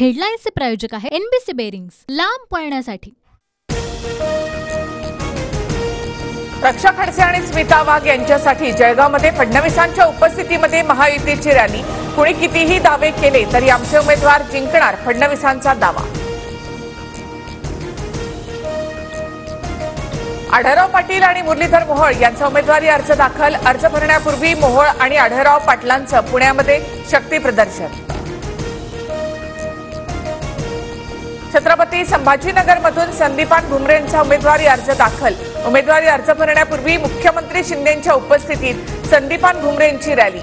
हेडलाईन्सचे प्रायोजक आहे NBC bearings, लांब पळण्यासाठी। रक्षा खडसे आणि स्मिता वाघ यांच्यासाठी जळगावमध्ये फडणवीसांच्या उपस्थितीमध्ये महायुतीची रॅली। कुणी कितीही दावे केले तरी आमचे उमेदवार जिंकणार, फडणवीसांचा दावा। आढळराव पाटील आणि मुरलीधर मोहोळ यांचा उमेदवारी अर्ज दाखल। अर्ज भरण्यापूर्वी मोहोळ आणि आढळराव पाटलांचं पुण्यामध्ये शक्ती प्रदर्शन। छत्रपती संभाजीनगरमधून संदीपान भुमरेंचा उमेदवारी अर्ज दाखल। उमेदवारी अर्ज भरण्यापूर्वी मुख्यमंत्री शिंदेंच्या उपस्थितीत संदीपान भुमरेंची रॅली।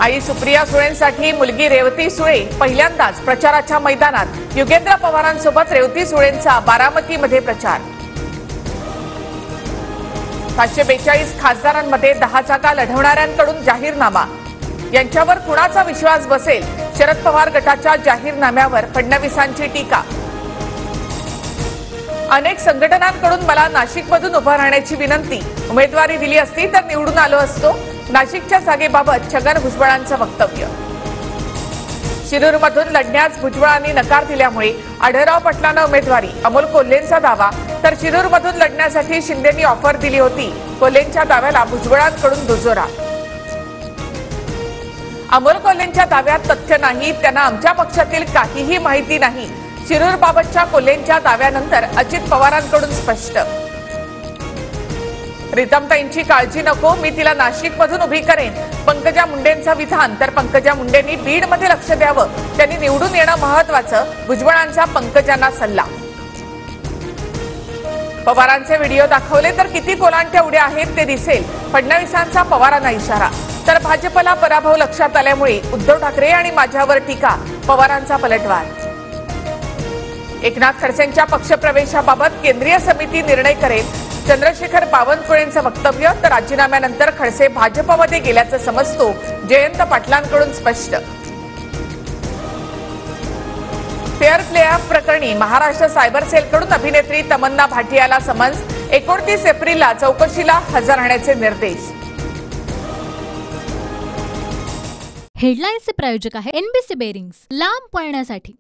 आई सुप्रिया सुळेंसाठी मुलगी रेवती सुळे पहिल्यांदाच प्रचाराच्या मैदानात। युगेंद्र पवारांसोबत रेवती सुळेंचा बारामतीमध्ये प्रचार। 542 खासदारांमध्ये 10 जागा लढवणाऱ्यांकडून जाहीरनामा। यांच्यावर कुणाचा विश्वास बसेल? शरद पवार गटाच्या जाहीरनाम्यावर फडणवीसांची टीका। अनेक संघटनांकडून मला नाशिकमधून उभं राहण्याची विनंती। उमेदवारी दिली असती तर निवडून आलो असतो। नाशिकच्या जागेबाबत छगन भुजबळांचं वक्तव्य। शिरूरमधून लढण्यास भुजबळांनी नकार दिल्यामुळे आढळराव पाटलांना उमेदवारी। अमोल कोल्हेंचा दावा। तर शिरूरमधून लढण्यासाठी शिंदेंनी ऑफर दिली होती। कोल्हेंच्या दाव्याला भुजबळांकडून दुजोरा। अमोल कोल्हेंच्या दाव्यात तथ्य नाही, त्यांना आमच्या पक्षातील काहीही माहिती नाही। शिरूरबाबतच्या कोल्हेंच्या दाव्यानंतर अजित पवारांकडून स्पष्ट। प्रीतमताईंची काळजी नको, मी तिला नाशिकमधून उभी करेन, पंकजा मुंडेंचं विधान। तर पंकजा मुंडेंनी बीडमध्ये लक्ष द्यावं, त्यांनी निवडून येणं महत्वाचं। भुजबळांचा पंकजांना सल्ला। पवारांचे व्हिडिओ दाखवले तर किती कोलांट्या उड्या आहेत ते दिसेल, फडणवीसांचा पवारांना इशारा। तर भाजपला पराभव लक्षात आल्यामुळे उद्धव ठाकरे आणि माझ्यावर टीका, पवारांचा पलटवार। एकनाथ खडसेंच्या पक्षप्रवेशाबाबत केंद्रीय समिती निर्णय करेल, चंद्रशेखर बावनकुळेंचं वक्तव्य। तर राजीनाम्यानंतर खडसे भाजपमध्ये गेल्याचं समजतो, जयंत पाटलांकडून स्पष्ट। फेअर प्ले ॲप प्रकरणी महाराष्ट्र सायबर सेलकडून अभिनेत्री तमन्ना भाटियाला समन्स। 29 एप्रिलला चौकशीला हजर राहण्याचे निर्देश। हेडलाईन्सचे प्रायोजक आहे एनबीसी बेरिंग्स, लांब पळण्यासाठी।